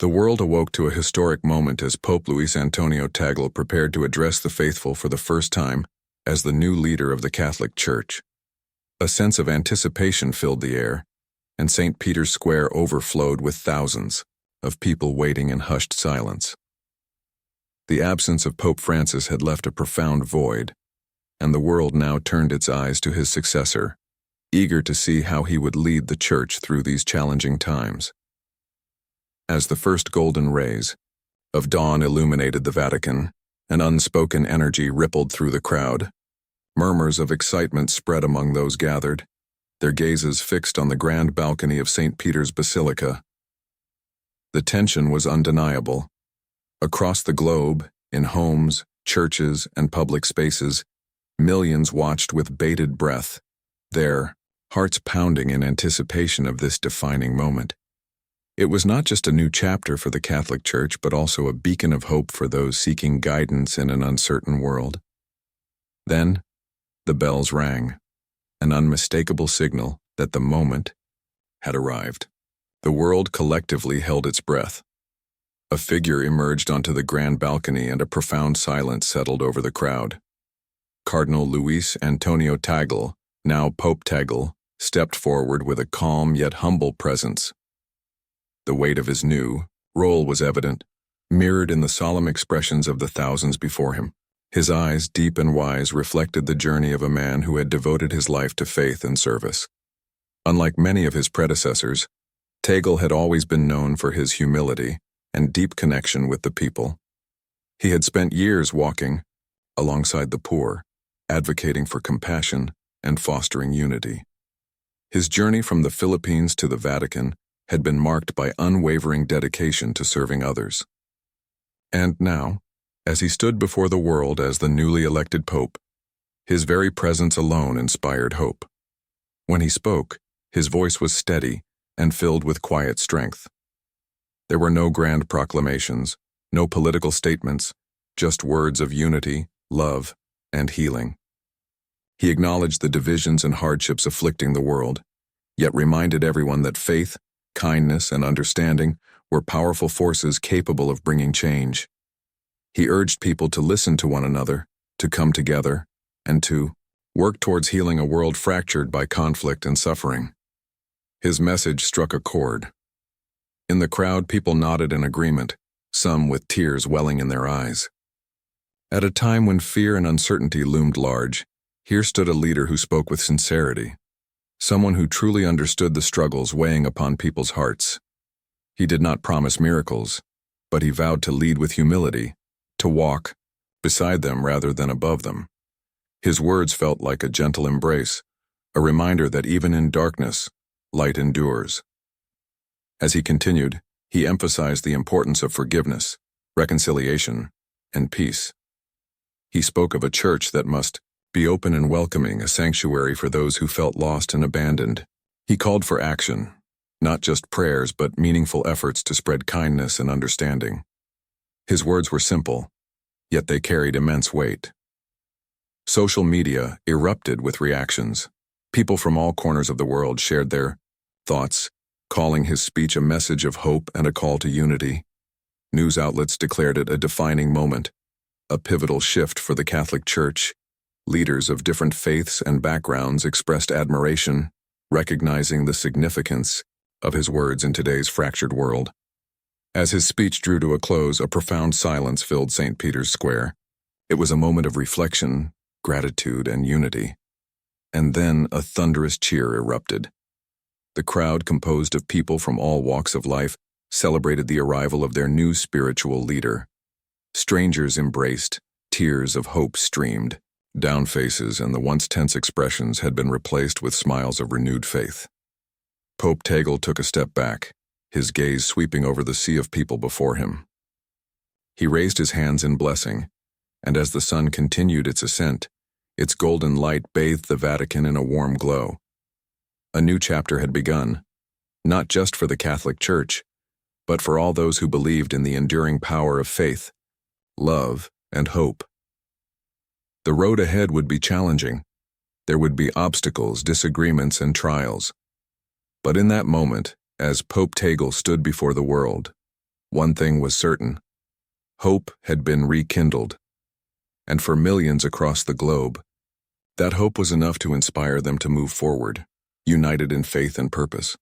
The world awoke to a historic moment as Pope Luis Antonio Tagle prepared to address the faithful for the first time as the new leader of the Catholic Church. A sense of anticipation filled the air, and St. Peter's Square overflowed with thousands of people waiting in hushed silence. The absence of Pope Francis had left a profound void, and the world now turned its eyes to his successor, eager to see how he would lead the Church through these challenging times. As the first golden rays of dawn illuminated the Vatican, an unspoken energy rippled through the crowd. Murmurs of excitement spread among those gathered, their gazes fixed on the grand balcony of St. Peter's Basilica. The tension was undeniable. Across the globe, in homes, churches, and public spaces, millions watched with bated breath, their hearts pounding in anticipation of this defining moment. It was not just a new chapter for the Catholic Church, but also a beacon of hope for those seeking guidance in an uncertain world. Then, the bells rang, an unmistakable signal that the moment had arrived. The world collectively held its breath. A figure emerged onto the grand balcony and a profound silence settled over the crowd. Cardinal Luis Antonio Tagle, now Pope Tagle, stepped forward with a calm yet humble presence. The weight of his new role was evident, mirrored in the solemn expressions of the thousands before him. His eyes, deep and wise, reflected the journey of a man who had devoted his life to faith and service. Unlike many of his predecessors, Tagle had always been known for his humility and deep connection with the people. He had spent years walking alongside the poor, advocating for compassion and fostering unity. His journey from the Philippines to the Vatican had been marked by unwavering dedication to serving others. And now, as he stood before the world as the newly elected pope, his very presence alone inspired hope. When he spoke, his voice was steady and filled with quiet strength. There were no grand proclamations, no political statements, just words of unity, love, and healing. He acknowledged the divisions and hardships afflicting the world, yet reminded everyone that faith, kindness, and understanding were powerful forces capable of bringing change. He urged people to listen to one another, to come together, and to work towards healing a world fractured by conflict and suffering. His message struck a chord. In the crowd, people nodded in agreement, some with tears welling in their eyes. At a time when fear and uncertainty loomed large, here stood a leader who spoke with sincerity, someone who truly understood the struggles weighing upon people's hearts. He did not promise miracles, but he vowed to lead with humility, to walk beside them rather than above them. His words felt like a gentle embrace, a reminder that even in darkness, light endures. As he continued, he emphasized the importance of forgiveness, reconciliation, and peace. He spoke of a church that must be open and welcoming, a sanctuary for those who felt lost and abandoned. He called for action, not just prayers but meaningful efforts to spread kindness and understanding. His words were simple, yet they carried immense weight. Social media erupted with reactions. People from all corners of the world shared their thoughts, calling his speech a message of hope and a call to unity. News outlets declared it a defining moment, a pivotal shift for the Catholic Church. Leaders of different faiths and backgrounds expressed admiration, recognizing the significance of his words in today's fractured world. As his speech drew to a close, a profound silence filled St. Peter's Square. It was a moment of reflection, gratitude, and unity. And then a thunderous cheer erupted. The crowd, composed of people from all walks of life, celebrated the arrival of their new spiritual leader. Strangers embraced, tears of hope streamed down faces, and the once tense expressions had been replaced with smiles of renewed faith. Pope Tagle took a step back, his gaze sweeping over the sea of people before him. He raised his hands in blessing, and as the sun continued its ascent, its golden light bathed the Vatican in a warm glow. A new chapter had begun, not just for the Catholic Church, but for all those who believed in the enduring power of faith, love, and hope. The road ahead would be challenging. There would be obstacles, disagreements, and trials. But in that moment, as Pope Tagle stood before the world, One thing was certain: hope had been rekindled, and for millions across the globe, that hope was enough to inspire them to move forward, united in faith and purpose.